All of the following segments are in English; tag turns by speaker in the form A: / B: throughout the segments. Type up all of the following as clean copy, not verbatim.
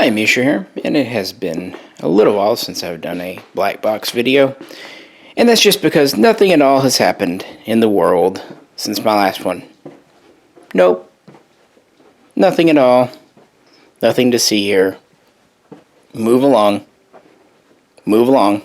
A: Hi, Misha here, and it has been a little while since I've done a Blackbox video, and that's just because nothing at all has happened in the world since my last one. Nope. Nothing at all. Nothing to see here. Move along. Move along.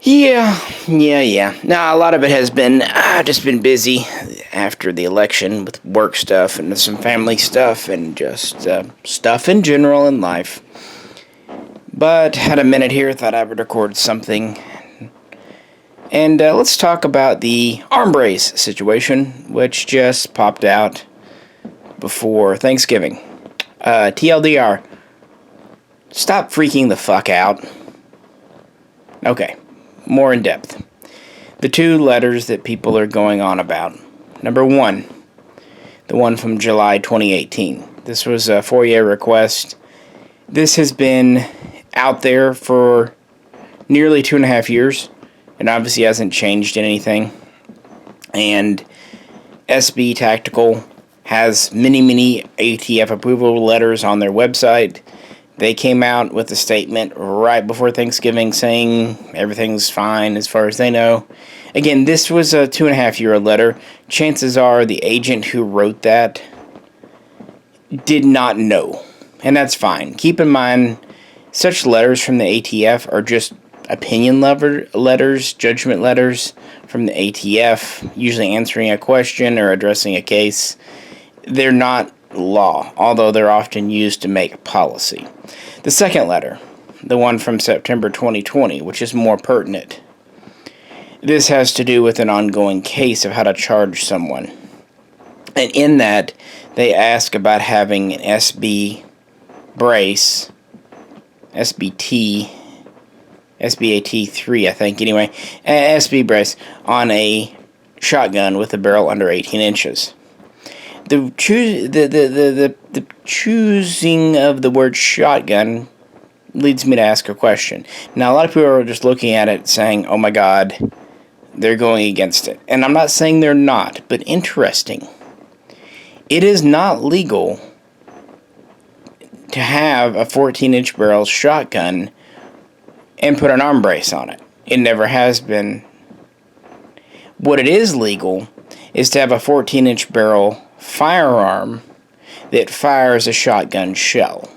A: Yeah. Now, a lot of it has been, just been busy after the election with work stuff and some family stuff and just stuff in general in life. But had a minute here, thought I would record something. And let's talk about the arm brace situation, which just popped out before Thanksgiving. TLDR, stop freaking the fuck out. Okay. More in depth. The two letters that people are going on about. Number one, the one from July 2018. This was a FOIA request. This has been out there for nearly 2.5 years, and obviously hasn't changed anything. And SB Tactical has many ATF approval letters on their website. They came out with a statement right before Thanksgiving saying everything's fine as far as they know. Again, this was a 2.5-year letter. Chances are the agent who wrote that did not know, and that's fine. Keep in mind, such letters from the ATF are just opinion letters, judgment letters from the ATF, usually answering a question or addressing a case. They're not law, although they're often used to make policy. The second letter, the one from September 2020, which is more pertinent. This has to do with an ongoing case of how to charge someone. And in that, they ask about having an SB brace, SBT, SBAT3, I think, anyway, an SB brace on a shotgun with a barrel under 18 inches. The choosing of the word shotgun leads me to ask a question. Now, a lot of people are just looking at it saying, oh my god, they're going against it. And I'm not saying they're not, but interesting. It is not legal to have a 14-inch barrel shotgun and put an arm brace on it. It never has been. What it is legal is to have a 14-inch barrel firearm that fires a shotgun shell.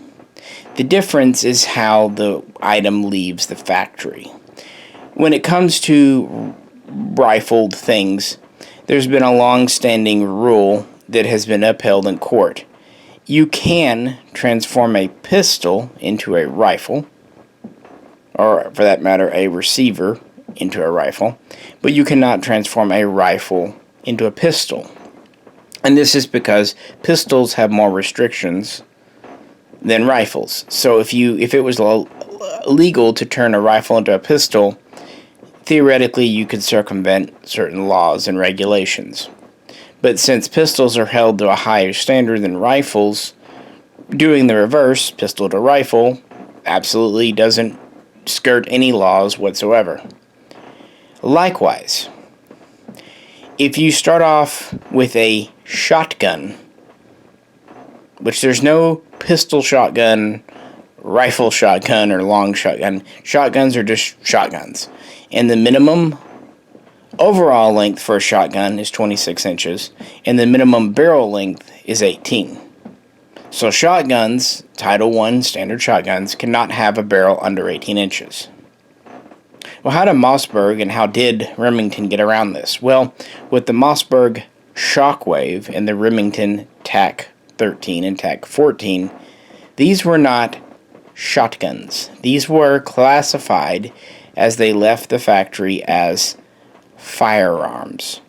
A: The difference is how the item leaves the factory. When it comes to rifled things, there's been a long-standing rule that has been upheld in court. You can transform a pistol into a rifle, or for that matter, a receiver into a rifle, but you cannot transform a rifle into a pistol. And this is because pistols have more restrictions than rifles. So if it was legal to turn a rifle into a pistol, theoretically you could circumvent certain laws and regulations. But since pistols are held to a higher standard than rifles, doing the reverse, pistol to rifle, absolutely doesn't skirt any laws whatsoever. Likewise, if you start off with a shotgun, which there's no pistol shotgun, rifle shotgun, or long shotgun. Shotguns are just shotguns. And the minimum overall length for a shotgun is 26 inches, and the minimum barrel length is 18. So shotguns, Title I standard shotguns, cannot have a barrel under 18 inches. Well, how did Mossberg and how did Remington get around this? Well, with the Mossberg Shockwave and the Remington TAC 13 and TAC 14, these were not shotguns. These were classified as they left the factory as firearms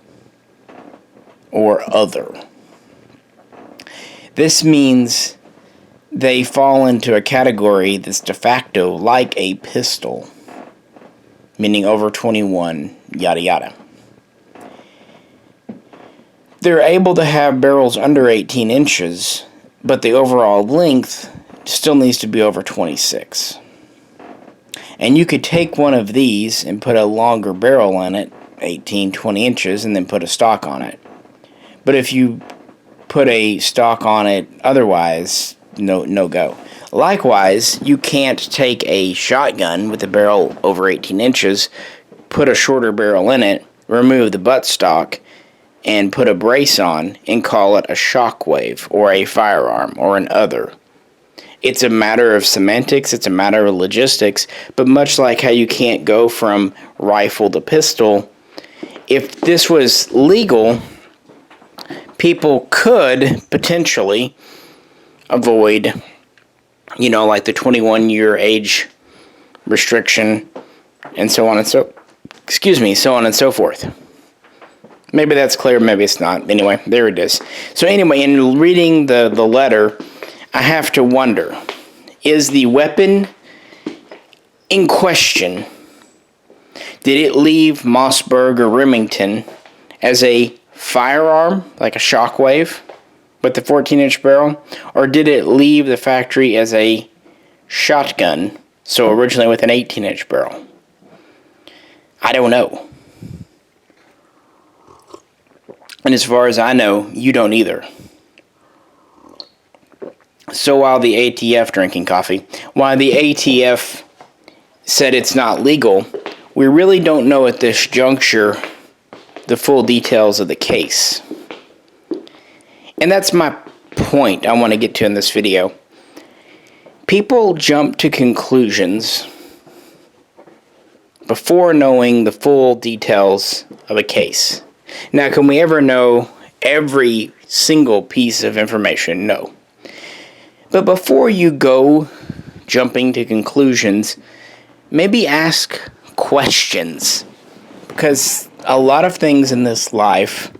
A: or other. This means they fall into a category that's de facto like a pistol, meaning over 21, yada yada. They're able to have barrels under 18 inches, but the overall length still needs to be over 26. And you could take one of these and put a longer barrel in it, 18, 20 inches, and then put a stock on it. But if you put a stock on it. Otherwise, no go. Likewise, you can't take a shotgun with a barrel over 18 inches, put a shorter barrel in it, remove the buttstock, and put a brace on and call it a shockwave or a firearm or an other. It's a matter of semantics, it's a matter of logistics, but much like how you can't go from rifle to pistol, if this was legal, people could potentially avoid, like the 21-year age restriction and so on and so forth. Maybe that's clear, maybe it's not. Anyway, there it is. So anyway, in reading the letter, I have to wonder, is the weapon in question, did it leave Mossberg or Remington as a firearm, like a shockwave, with the 14-inch barrel, or did it leave the factory as a shotgun, so originally with an 18-inch barrel? I don't know. And as far as I know, you don't either. So while the ATF said it's not legal, we really don't know at this juncture the full details of the case. And that's my point I want to get to in this video. People jump to conclusions before knowing the full details of a case. Now, can we ever know every single piece of information? No. But before you go jumping to conclusions, maybe ask questions. Because a lot of things in this life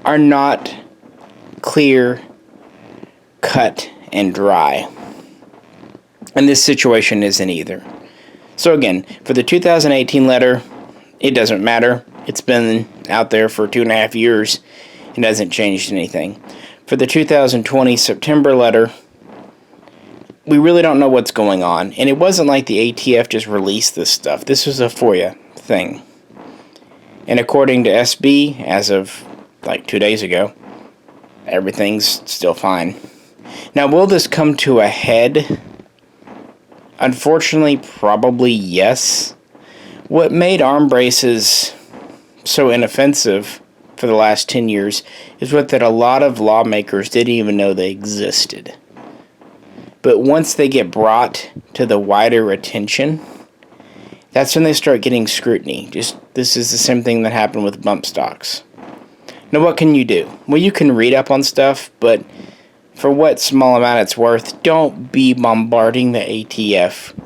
A: are not clear, cut, and dry. And this situation isn't either. So again, for the 2018 letter, it doesn't matter. It's been out there for 2.5 years. It hasn't changed anything. For the 2020 September letter, we really don't know what's going on. And it wasn't like the ATF just released this stuff. This was a FOIA thing. And according to SB, as of like 2 days ago, everything's still fine. Now, will this come to a head? Unfortunately, probably yes. What made arm braces so inoffensive for the last 10 years is that a lot of lawmakers didn't even know they existed. But once they get brought to the wider attention, that's when they start getting scrutiny. This is the same thing that happened with bump stocks. Now, what can you do? Well, you can read up on stuff, but for what small amount it's worth, don't be bombarding the ATF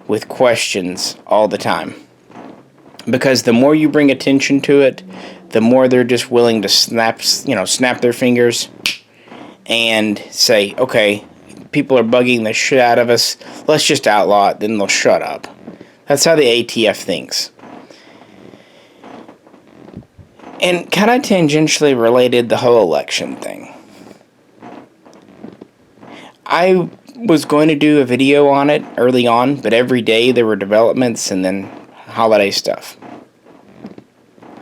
A: with questions all the time. Because the more you bring attention to it, the more they're just willing to snap their fingers and say, okay, people are bugging the shit out of us, let's just outlaw it, then they'll shut up. That's how the ATF thinks. And kind of tangentially related, the whole election thing. I was going to do a video on it early on, but every day there were developments and then holiday stuff.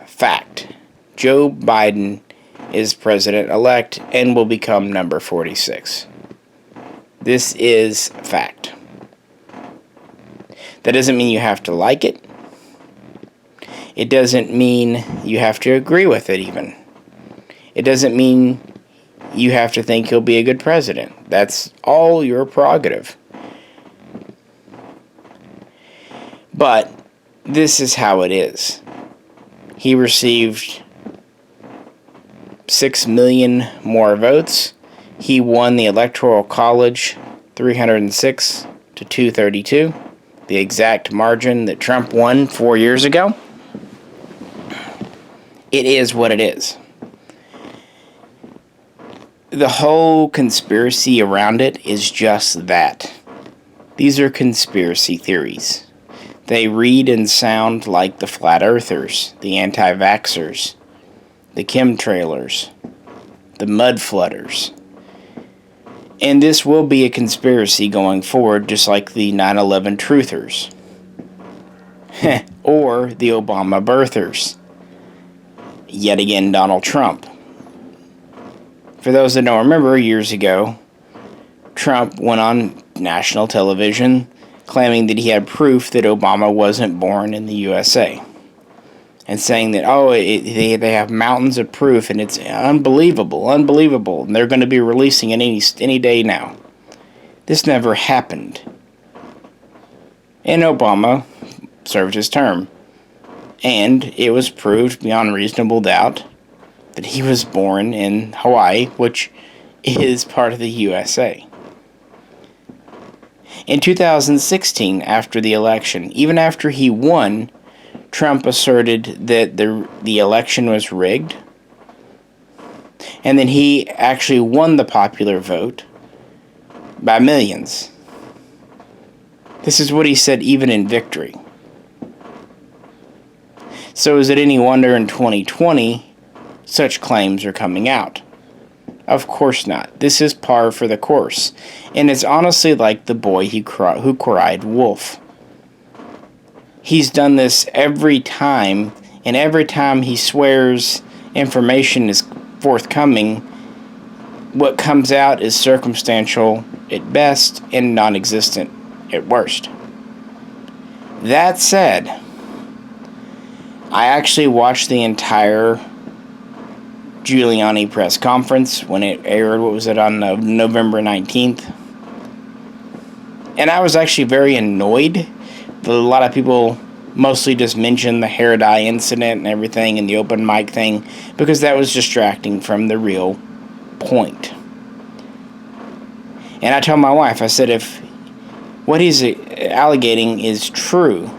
A: Fact. Joe Biden is president-elect and will become number 46. This is fact. That doesn't mean you have to like it. It doesn't mean you have to agree with it even. It doesn't mean you have to think he'll be a good president. That's all your prerogative. But this is how it is. He received 6 million more votes. He won the Electoral College 306 to 232, the exact margin that Trump won 4 years ago. It is what it is. The whole conspiracy around it is just that. These are conspiracy theories. They read and sound like the flat earthers, the anti-vaxxers, the chemtrailers, the mud flooders. And this will be a conspiracy going forward, just like the 9/11 truthers. Or the Obama birthers. Yet again, Donald Trump. For those that don't remember, years ago, Trump went on national television claiming that he had proof that Obama wasn't born in the USA. And saying that, they have mountains of proof and it's unbelievable, and they're going to be releasing it any day now. This never happened. And Obama served his term. And it was proved beyond reasonable doubt that he was born in Hawaii, which is part of the USA. In 2016, after the election, even after he won, Trump asserted that the election was rigged. And then he actually won the popular vote by millions. This is what he said even in victory. So is it any wonder in 2020 such claims are coming out? Of course not. This is par for the course. And it's honestly like the boy who cried wolf. He's done this every time, and every time he swears information is forthcoming, what comes out is circumstantial at best and non-existent at worst. That said, I actually watched the entire Giuliani press conference when it aired, on November 19th. And I was actually very annoyed. A lot of people mostly just mentioned the hair dye incident and everything and the open mic thing because that was distracting from the real point. And I told my wife, I said, if what he's allegating is true,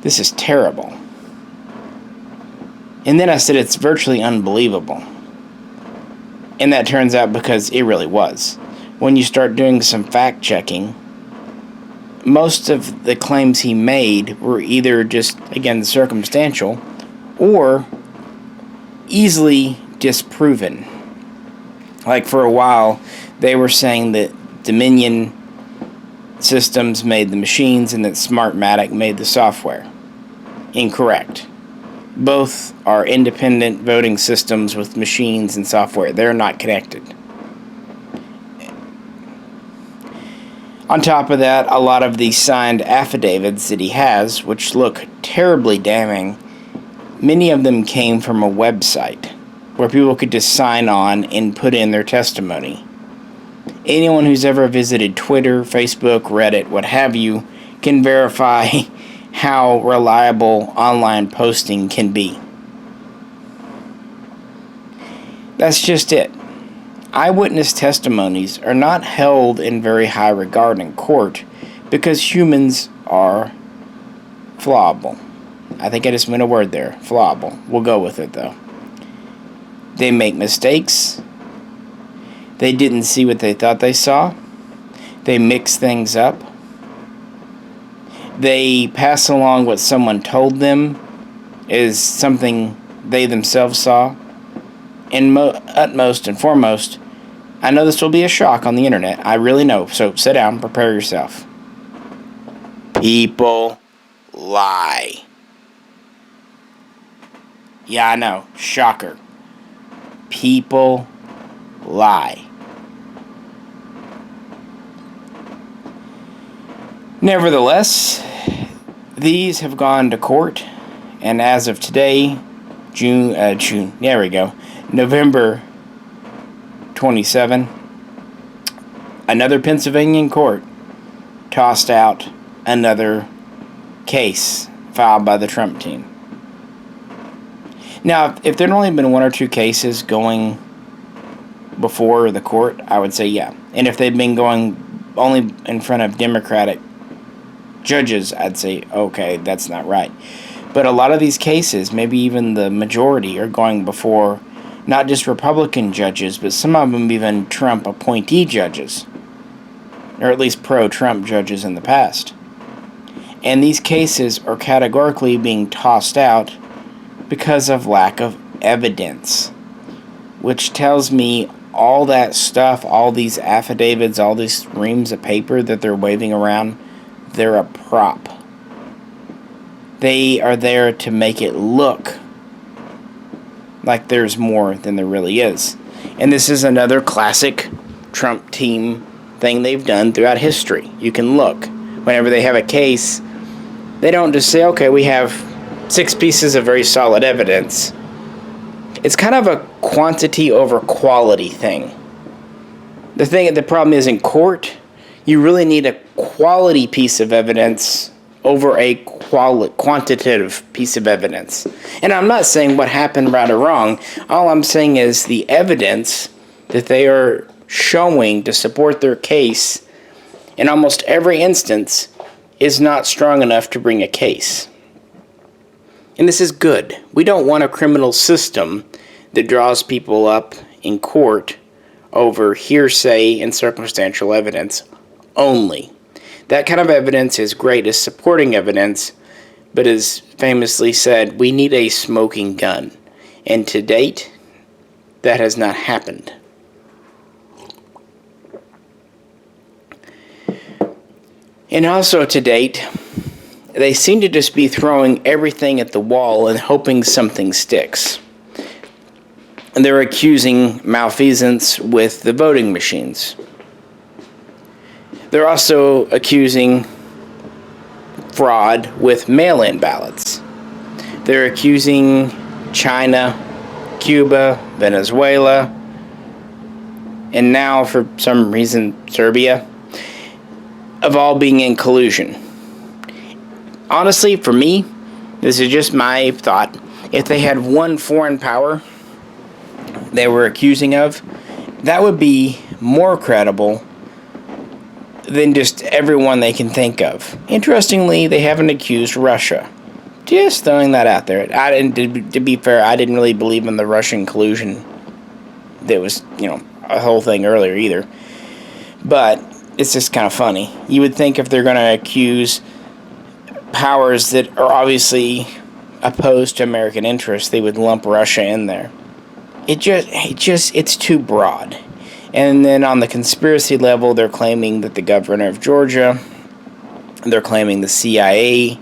A: this is terrible. And then I said it's virtually unbelievable. And that turns out because it really was. When you start doing some fact checking, most of the claims he made were either just, again, circumstantial or easily disproven. Like for a while, they were saying that Dominion Systems made the machines and that Smartmatic made the software. Incorrect. Both are independent voting systems with machines and software. They're not connected. On top of that, a lot of these signed affidavits that he has, which look terribly damning, many of them came from a website where people could just sign on and put in their testimony. Anyone who's ever visited Twitter, Facebook, Reddit, what have you, can verify how reliable online posting can be. That's just it. Eyewitness testimonies are not held in very high regard in court because humans are flawable. I think I just meant a word there. Flawable. We'll go with it though. They make mistakes. They didn't see what they thought they saw. They mix things up. They pass along what someone told them is something they themselves saw. And utmost and foremost, I know this will be a shock on the internet. I really know. So sit down, prepare yourself. People lie. Yeah, I know. Shocker. People lie. Nevertheless, these have gone to court, and as of today, November 27, another Pennsylvania court tossed out another case filed by the Trump team. Now, if there had only been one or two cases going before the court, I would say yeah. And if they'd been going only in front of Democratic judges, I'd say, okay, that's not right. But a lot of these cases, maybe even the majority, are going before not just Republican judges, but some of them even Trump appointee judges, or at least pro-Trump judges in the past. And these cases are categorically being tossed out because of lack of evidence, which tells me all that stuff, all these affidavits, all these reams of paper that they're waving around, they're a prop. They are there to make it look like there's more than there really is. And this is another classic Trump team thing they've done throughout history. You can look. Whenever they have a case, they don't just say, okay, we have 6 pieces of very solid evidence. It's kind of a quantity over quality thing. The problem is in court, you really need a quality piece of evidence over a quantitative piece of evidence. And I'm not saying what happened right or wrong. All I'm saying is the evidence that they are showing to support their case in almost every instance is not strong enough to bring a case. And this is good. We don't want a criminal system that draws people up in court over hearsay and circumstantial evidence only. That kind of evidence is great as supporting evidence, but as famously said, we need a smoking gun. And to date, that has not happened. And also to date, they seem to just be throwing everything at the wall and hoping something sticks. And they're accusing malfeasance with the voting machines. They're also accusing fraud with mail-in ballots. They're accusing China, Cuba, Venezuela, and now for some reason Serbia, of all being in collusion. Honestly, for me, this is just my thought. If they had one foreign power they were accusing of, that would be more credible than just everyone they can think of. Interestingly, they haven't accused Russia. Just throwing that out there. To be fair, I didn't really believe in the Russian collusion that was, a whole thing earlier either. But it's just kind of funny. You would think if they're going to accuse powers that are obviously opposed to American interests, they would lump Russia in there. It's too broad. And then on the conspiracy level, they're claiming that the governor of Georgia, they're claiming the CIA,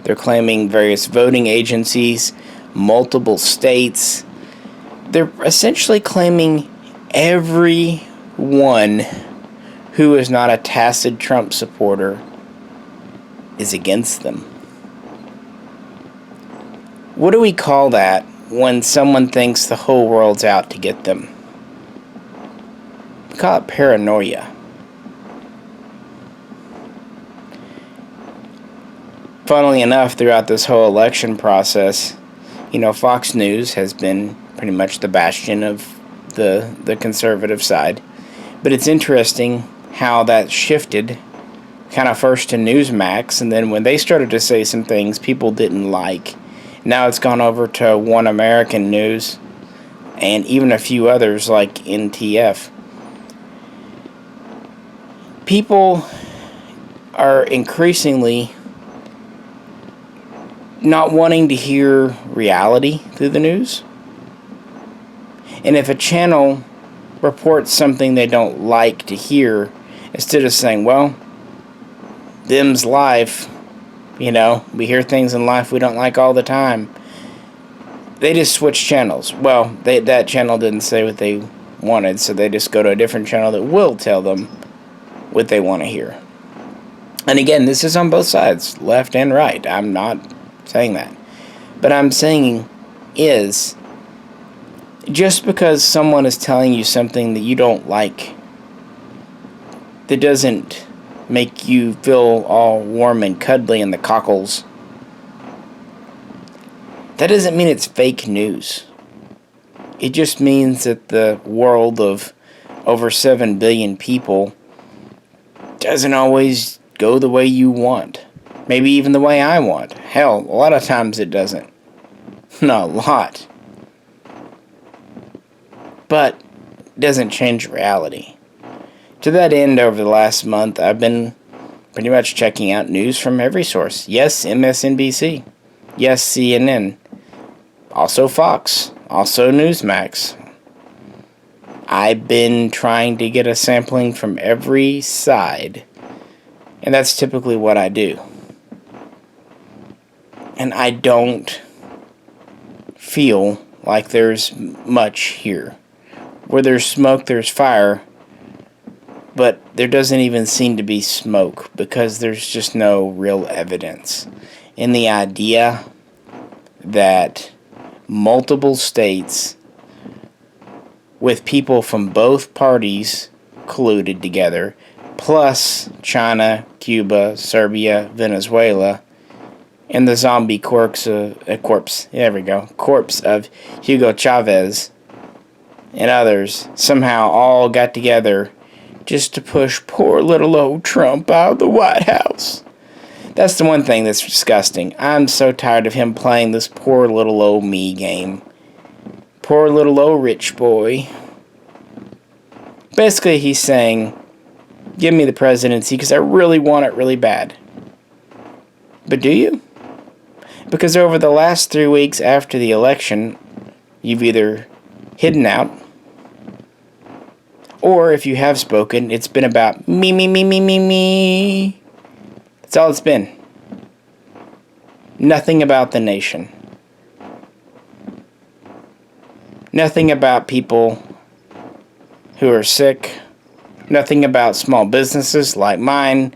A: they're claiming various voting agencies, multiple states. They're essentially claiming everyone who is not a tacit Trump supporter is against them. What do we call that when someone thinks the whole world's out to get them? We call it paranoia. Funnily enough, throughout this whole election process, Fox News has been pretty much the bastion of the conservative side. But it's interesting how that shifted kind of first to Newsmax, and then when they started to say some things people didn't like, now it's gone over to One American News and even a few others like NTF. People are increasingly not wanting to hear reality through the news. And if a channel reports something they don't like to hear, instead of saying, well, them's life, we hear things in life we don't like all the time, they just switch channels. Well, that channel didn't say what they wanted, so they just go to a different channel that will tell them what they want to hear. And again, this is on both sides, left and right. I'm not saying that. But I'm saying is, just because someone is telling you something that you don't like, that doesn't make you feel all warm and cuddly in the cockles, that doesn't mean it's fake news. It just means that the world of over 7 billion people doesn't always go the way you want. Maybe even the way I want. Hell, a lot of times it doesn't. Not a lot. But it doesn't change reality. To that end, over the last month, I've been pretty much checking out news from every source. Yes, MSNBC. Yes, CNN. Also Fox. Also Newsmax. I've been trying to get a sampling from every side. And that's typically what I do. And I don't feel like there's much here. Where there's smoke, there's fire. But there doesn't even seem to be smoke because there's just no real evidence. And the idea that multiple states with people from both parties colluded together, plus China, Cuba, Serbia, Venezuela, and the zombie corpse of Hugo Chavez and others somehow all got together just to push poor little old Trump out of the White House. That's the one thing that's disgusting. I'm so tired of him playing this poor little old me game. Poor little old rich boy. Basically, he's saying, give me the presidency because I really want it really bad. But do you? Because over the last 3 weeks after the election, you've either hidden out, or if you have spoken, it's been about me. That's all it's been. Nothing about the nation. Nothing about people who are sick. Nothing about small businesses like mine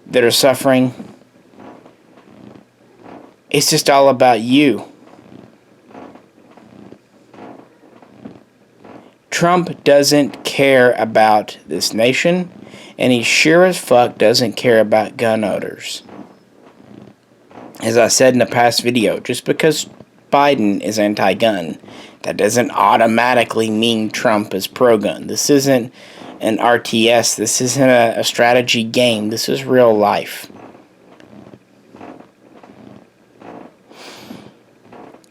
A: that are suffering. It's just all about you. Trump doesn't care about this nation, and he sure as fuck doesn't care about gun owners. As I said in a past video, just because Biden is anti-gun, that doesn't automatically mean Trump is pro-gun. This isn't an RTS. This isn't a strategy game. This is real life.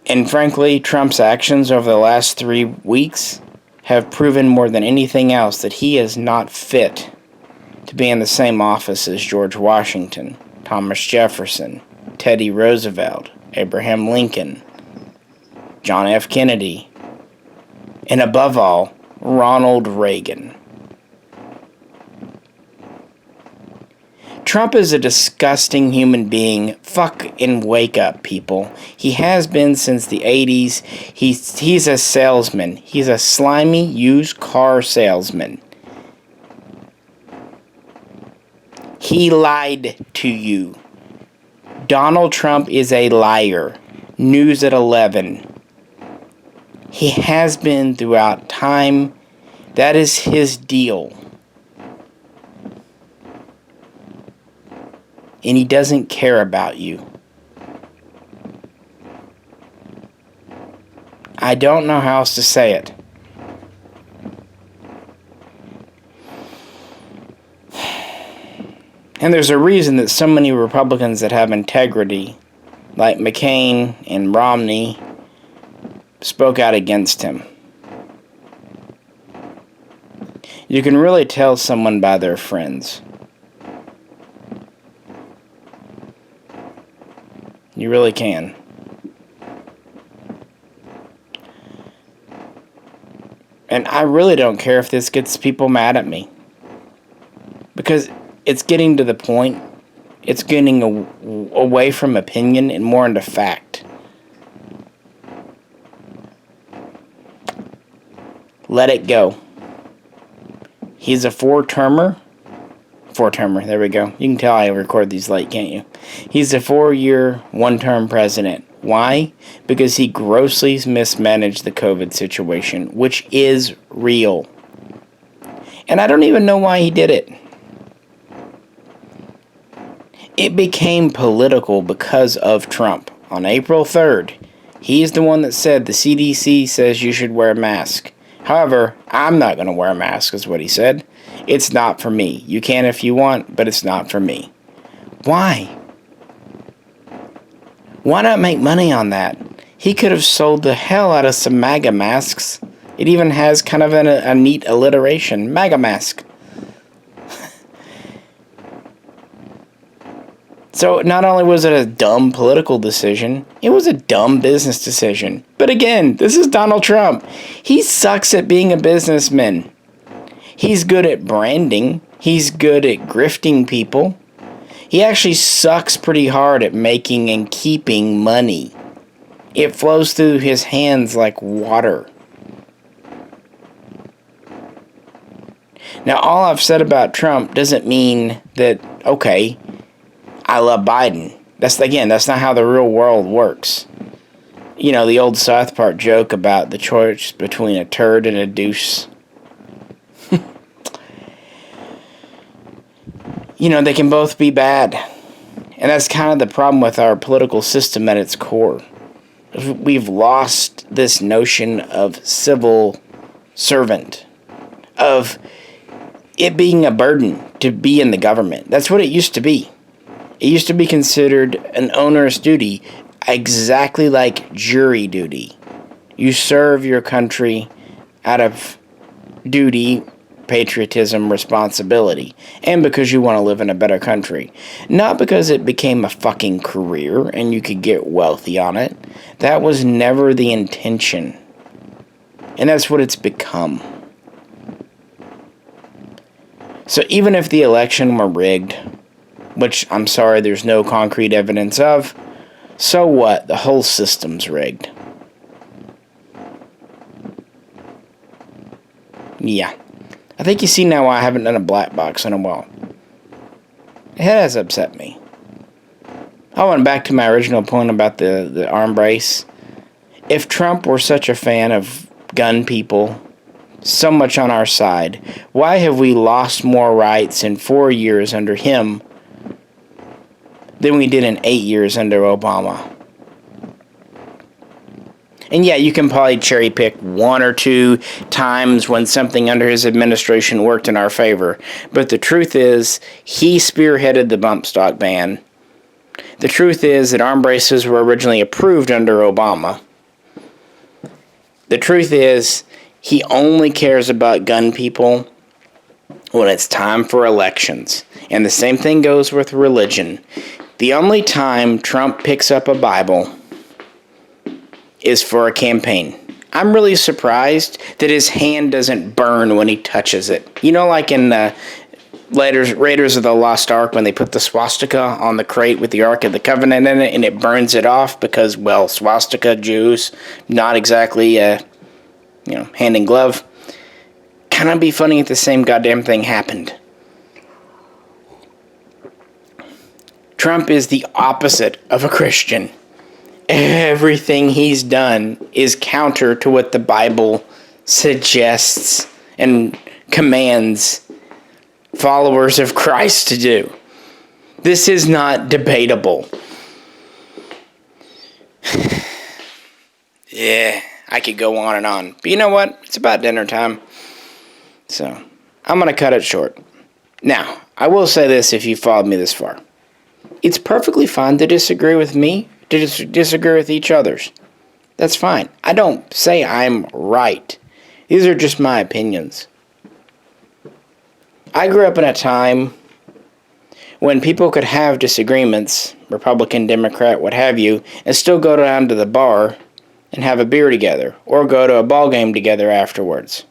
A: And frankly, Trump's actions over the last 3 weeks have proven more than anything else that he is not fit to be in the same office as George Washington, Thomas Jefferson, Teddy Roosevelt, Abraham Lincoln, John F. Kennedy, and above all, Ronald Reagan. Trump is a disgusting human being. Fucking wake up, people. He has been since the 80s. He's a salesman. He's a slimy used car salesman. He lied to you. Donald Trump is a liar. News at 11. He has been throughout time. That is his deal. And he doesn't care about you. I don't know how else to say it. And there's a reason that so many Republicans that have integrity, like McCain and Romney, spoke out against him. You can really tell someone by their friends. You really can. And I really don't care if this gets people mad at me. Because it's getting to the point, it's getting away from opinion and more into fact. Let it go. He's a four-termer, there we go. You can tell I record these late, can't you? He's a 4-year, one-term president. Why? Because he grossly mismanaged the COVID situation, which is real. And I don't even know why he did it. It became political because of Trump. On April 3rd, he's the one that said the CDC says you should wear a mask. However, I'm not going to wear a mask, is what he said. It's not for me. You can if you want, but it's not for me. Why? Why not make money on that? He could have sold the hell out of some MAGA masks. It even has kind of a neat alliteration. MAGA mask. So not only was it a dumb political decision, it was a dumb business decision. But again, this is Donald Trump. He sucks at being a businessman. He's good at branding. He's good at grifting people. He actually sucks pretty hard at making and keeping money. It flows through his hands like water. Now, all I've said about Trump doesn't mean that, okay, I love Biden. That's not how the real world works. You know, the old South Park joke about the choice between a turd and a deuce. You know, they can both be bad. And that's kind of the problem with our political system at its core. We've lost this notion of civil servant, of it being a burden to be in the government. That's what it used to be. It used to be considered an onerous duty, exactly like jury duty. You serve your country out of duty, patriotism, responsibility, and because you want to live in a better country. Not because it became a fucking career and you could get wealthy on it. That was never the intention. And that's what it's become. So even if the election were rigged, which I'm sorry there's no concrete evidence of, so what? The whole system's rigged. Yeah. I think you see now why I haven't done a Blackbox in a while. It has upset me. I went back to my original point about the arm brace. If Trump were such a fan of gun people, so much on our side, why have we lost more rights in 4 years under him than we did in 8 years under Obama? And yeah, you can probably cherry pick 1 or 2 times when something under his administration worked in our favor. But the truth is, he spearheaded the bump stock ban. The truth is that arm braces were originally approved under Obama. The truth is, he only cares about gun people when it's time for elections. And the same thing goes with religion. The only time Trump picks up a Bible is for a campaign. I'm really surprised that his hand doesn't burn when he touches it. You know, like in Raiders of the Lost Ark, when they put the swastika on the crate with the Ark of the Covenant in it, and it burns it off because, well, swastika, Jews, not exactly, hand in glove. Kind of be funny if the same goddamn thing happened. Trump is the opposite of a Christian. Everything he's done is counter to what the Bible suggests and commands followers of Christ to do. This is not debatable. Yeah, I could go on and on. But you know what? It's about dinner time. So, I'm going to cut it short. Now, I will say this if you followed me this far. It's perfectly fine to disagree with me, to disagree with each other's. That's fine. I don't say I'm right. These are just my opinions. I grew up in a time when people could have disagreements, Republican, Democrat, what have you, and still go down to the bar and have a beer together, or go to a ball game together afterwards.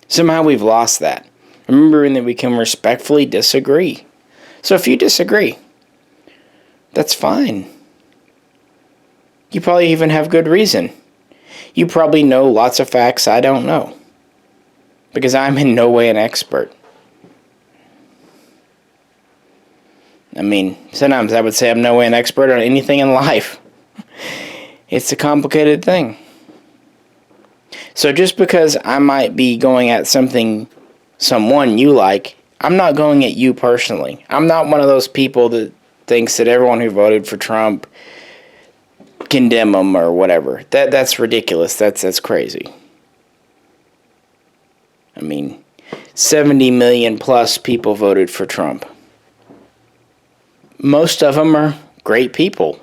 A: Somehow we've lost that. Remembering that we can respectfully disagree. So if you disagree, that's fine. You probably even have good reason. You probably know lots of facts I don't know. Because I'm in no way an expert. I mean, sometimes I would say I'm no way an expert on anything in life. It's a complicated thing. So just because I might be going at someone you like, I'm not going at you personally. I'm not one of those people that thinks that everyone who voted for Trump condemn him or whatever. That's ridiculous. That's crazy. I mean, 70 million plus people voted for Trump. Most of them are great people.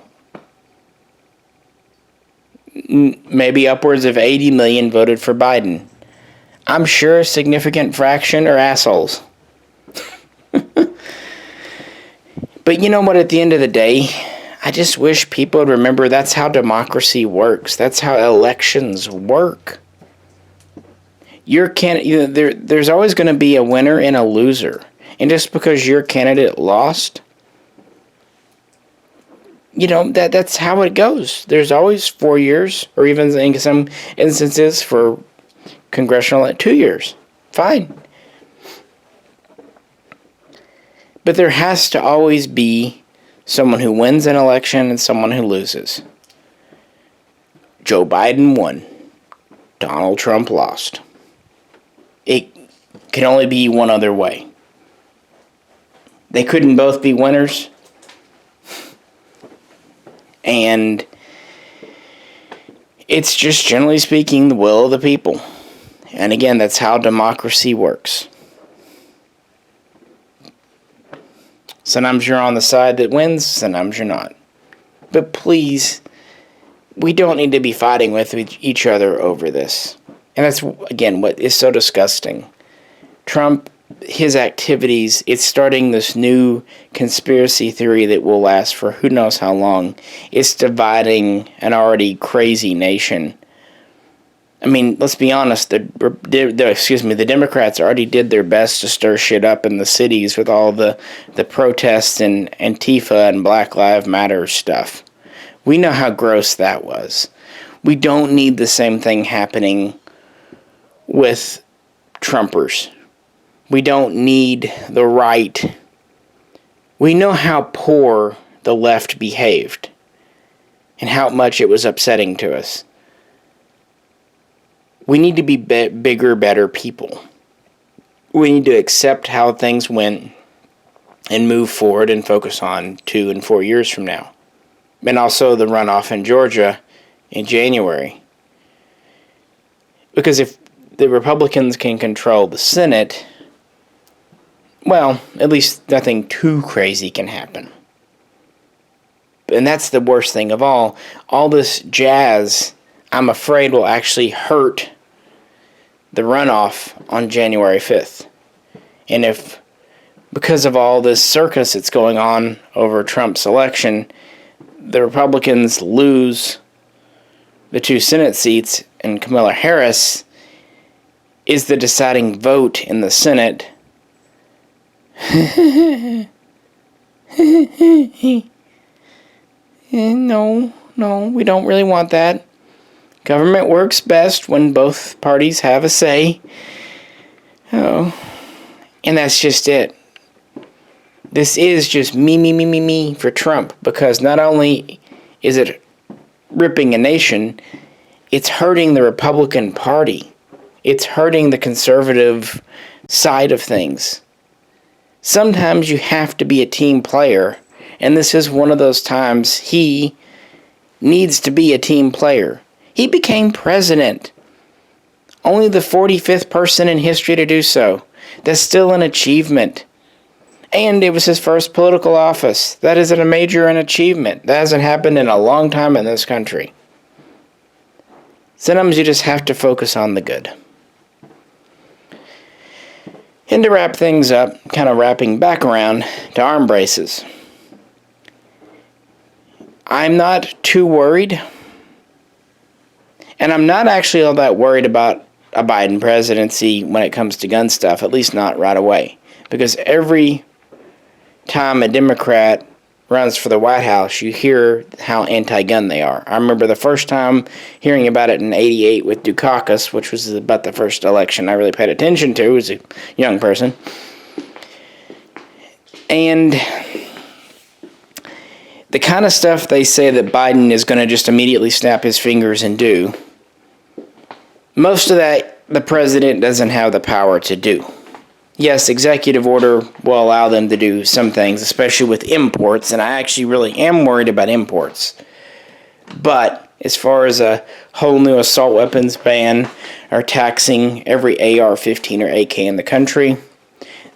A: Maybe upwards of 80 million voted for Biden. I'm sure a significant fraction are assholes. But you know what, at the end of the day, I just wish people would remember that's how democracy works. That's how elections work. There's always going to be a winner and a loser. And just because your candidate lost, that's how it goes. There's always 4 years, or even in some instances for congressional, 2 years. Fine. But there has to always be someone who wins an election and someone who loses. Joe Biden won. Donald Trump lost. It can only be one other way. They couldn't both be winners. And it's just, generally speaking, the will of the people. And again, that's how democracy works. Sometimes you're on the side that wins, sometimes you're not. But please, we don't need to be fighting with each other over this. And that's, again, what is so disgusting. Trump, his activities, it's starting this new conspiracy theory that will last for who knows how long. It's dividing an already crazy nation. I mean, let's be honest, the Democrats already did their best to stir shit up in the cities with all the protests and Antifa and Black Lives Matter stuff. We know how gross that was. We don't need the same thing happening with Trumpers. We don't need the right. We know how poor the left behaved and how much it was upsetting to us. We need to be bigger, better people. We need to accept how things went and move forward and focus on 2 and 4 years from now. And also the runoff in Georgia in January. Because if the Republicans can control the Senate, well, at least nothing too crazy can happen. And that's the worst thing of all. All this jazz, I'm afraid, will actually hurt the runoff on January 5th. And if, because of all this circus that's going on over Trump's election, the Republicans lose the 2 Senate seats and Kamala Harris is the deciding vote in the Senate, no, we don't really want that. Government works best when both parties have a say. Oh, and that's just it. This is just me for Trump, because not only is it ripping a nation, it's hurting the Republican Party. It's hurting the conservative side of things. Sometimes you have to be a team player, and this is one of those times he needs to be a team player. He became president. Only the 45th person in history to do so. That's still an achievement. And it was his first political office. That is a major achievement. That hasn't happened in a long time in this country. Sometimes you just have to focus on the good. And to wrap things up, kind of wrapping back around to arm braces. I'm not too worried. And I'm not actually all that worried about a Biden presidency when it comes to gun stuff, at least not right away. Because every time a Democrat runs for the White House, you hear how anti-gun they are. I remember the first time hearing about it in '88 with Dukakis, which was about the first election I really paid attention to as a young person. And the kind of stuff they say that Biden is going to just immediately snap his fingers and do, most of that the president doesn't have the power to do. Yes, executive order will allow them to do some things, especially with imports, and I actually really am worried about imports. But as far as a whole new assault weapons ban or taxing every AR-15 or AK in the country,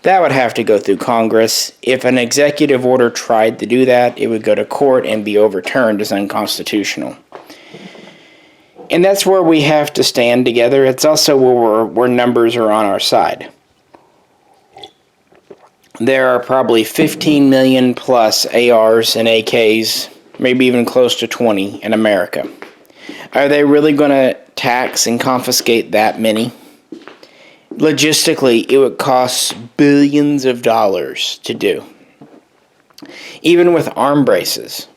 A: that would have to go through Congress. If an executive order tried to do that, it would go to court and be overturned as unconstitutional. And that's where we have to stand together. It's also where numbers are on our side. There are probably 15 million plus ARs and AKs, maybe even close to 20 in America. Are they really going to tax and confiscate that many? Logistically, it would cost billions of dollars to do. Even with arm braces,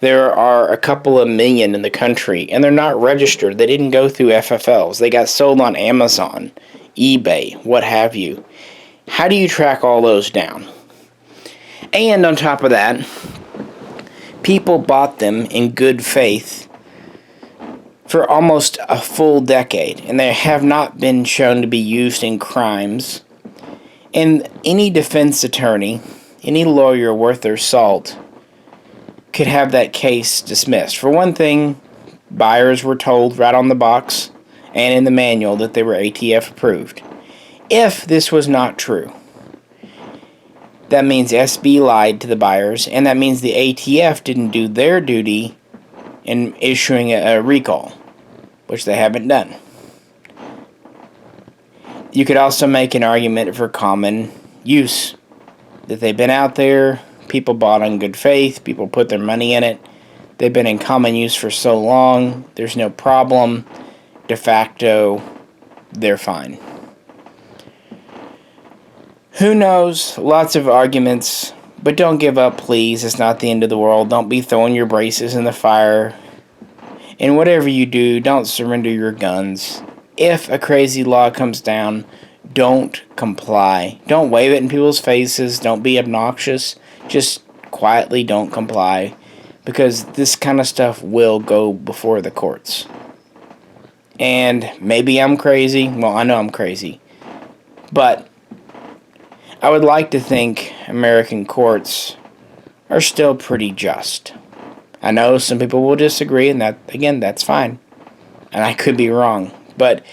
A: there are a couple of million in the country, and they're not registered. They didn't go through FFLs. They got sold on Amazon eBay, what have you. How do you track all those down? And on top of that, people bought them in good faith for almost a full decade, and they have not been shown to be used in crimes. And any defense attorney, any lawyer worth their salt, could have that case dismissed. For one thing, buyers were told right on the box and in the manual that they were ATF approved. If this was not true, that means SB lied to the buyers, and that means the ATF didn't do their duty in issuing a recall, which they haven't done. You could also make an argument for common use, that they've been out there, people bought in good faith, people put their money in it, they've been in common use for so long, there's no problem, de facto, they're fine. Who knows? Lots of arguments, but don't give up, please. It's not the end of the world. Don't be throwing your braces in the fire. And whatever you do, don't surrender your guns. If a crazy law comes down, don't comply. Don't wave it in people's faces. Don't be obnoxious. Just quietly don't comply, because this kind of stuff will go before the courts. And maybe I'm crazy. Well, I know I'm crazy. But I would like to think American courts are still pretty just. I know some people will disagree, and that, again, that's fine. And I could be wrong. But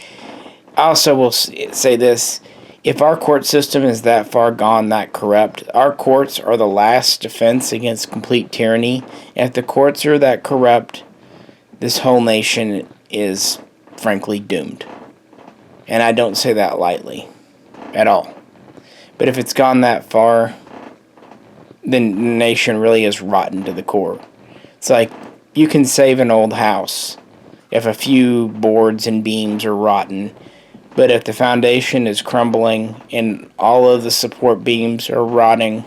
A: I also will say this. If our court system is that far gone, that corrupt, our courts are the last defense against complete tyranny. If the courts are that corrupt, this whole nation is, frankly, doomed. And I don't say that lightly at all. But if it's gone that far, then the nation really is rotten to the core. It's like you can save an old house if a few boards and beams are rotten, but if the foundation is crumbling and all of the support beams are rotting,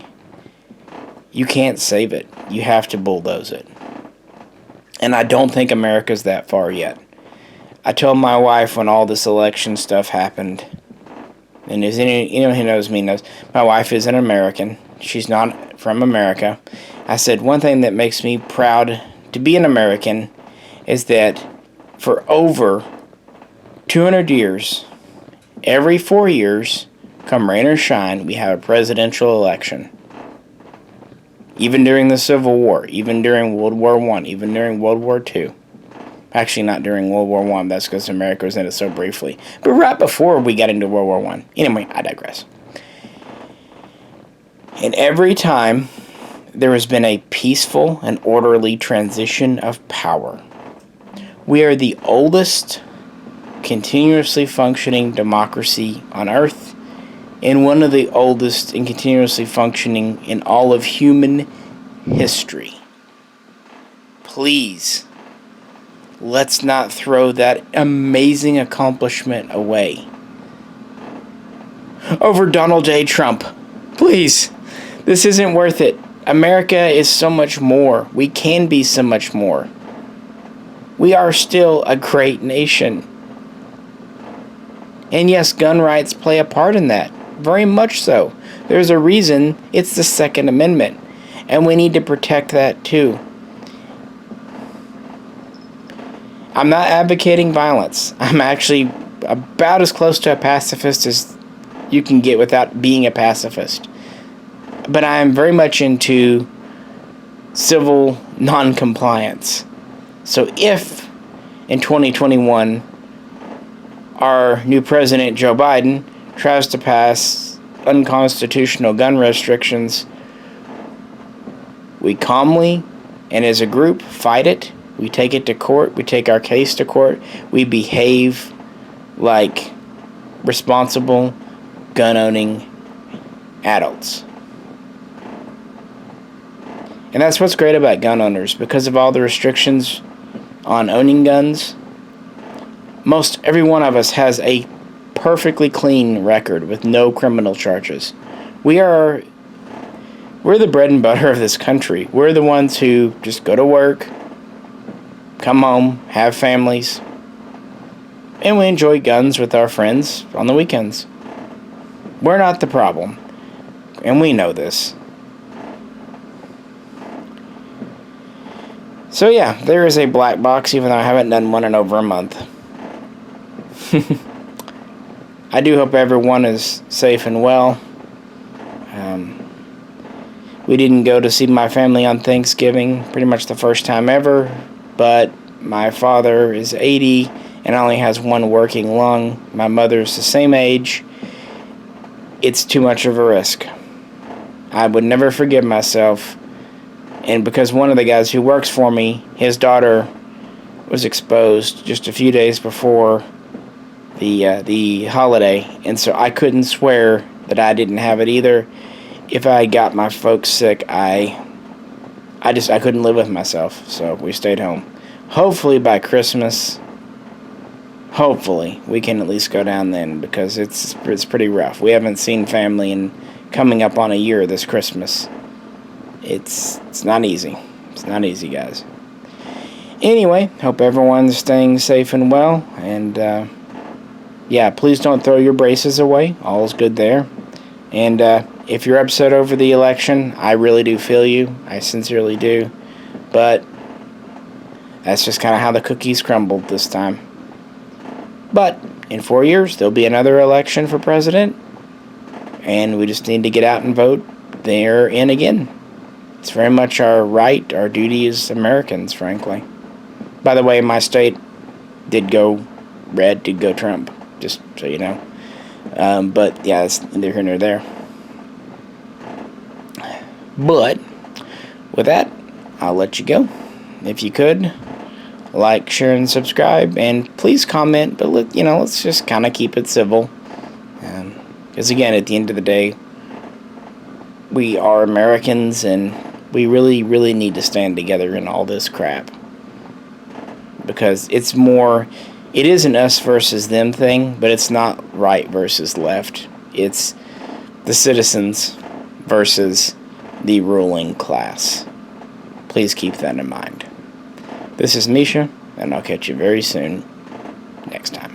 A: you can't save it. You have to bulldoze it. And I don't think America's that far yet. I told my wife when all this election stuff happened, and as anyone who knows me knows, my wife is an American. She's not from America. I said, one thing that makes me proud to be an American is that for over 200 years, every 4 years, come rain or shine, we have a presidential election. Even during the Civil War, even during World War I, even during World War II. Actually, not during World War I, that's because America was in it so briefly. But right before we got into World War I. Anyway, I digress. And every time, there has been a peaceful and orderly transition of power. We are the oldest continuously functioning democracy on Earth, and one of the oldest and continuously functioning in all of human history. Please, let's not throw that amazing accomplishment away over Donald J. Trump. Please, this isn't worth it. America is so much more. We can be so much more. We are still a great nation. And yes, gun rights play a part in that. Very much so. There's a reason it's the Second Amendment. And we need to protect that too. I'm not advocating violence. I'm actually about as close to a pacifist as you can get without being a pacifist. But I am very much into civil non-compliance. So if in 2021 our new president, Joe Biden, tries to pass unconstitutional gun restrictions, we calmly and as a group fight it. We take it to court. We take our case to court. We behave like responsible gun-owning adults. And that's what's great about gun owners. Because of all the restrictions on owning guns, most every one of us has a perfectly clean record with no criminal charges. We're the bread and butter of this country. We're the ones who just go to work, come home, have families, and we enjoy guns with our friends on the weekends. We're not the problem, and we know this. So yeah, there is a black box, even though I haven't done one in over a month. I do hope everyone is safe and well. We didn't go to see my family on Thanksgiving, pretty much the first time ever, but my father is 80 and only has one working lung. My mother's the same age. It's too much of a risk. I would never forgive myself. And because one of the guys who works for me, his daughter was exposed just a few days before the holiday, and so I couldn't swear that I didn't have it either. If I got my folks sick, I couldn't live with myself, so we stayed home. Hopefully by Christmas, hopefully we can at least go down then, because it's pretty rough. We haven't seen family in coming up on a year this Christmas. It's not easy. It's not easy, guys. Anyway, hope everyone's staying safe and well, and yeah, please don't throw your braces away. All's good there. And if you're upset over the election, I really do feel you. I sincerely do. But that's just kind of how the cookies crumbled this time. But in 4 years, there'll be another election for president. And we just need to get out and vote therein again. It's very much our right, our duty as Americans, frankly. By the way, my state did go red, did go Trump, just so you know. But yeah, it's neither here nor there. But with that, I'll let you go. If you could, like, share, and subscribe, and please comment. But let's just kind of keep it civil. Because again, at the end of the day, we are Americans, and we really, really need to stand together in all this crap. Because it isn't us versus them thing, but it's not right versus left. It's the citizens versus the ruling class. Please keep that in mind. This is Misha, and I'll catch you very soon next time.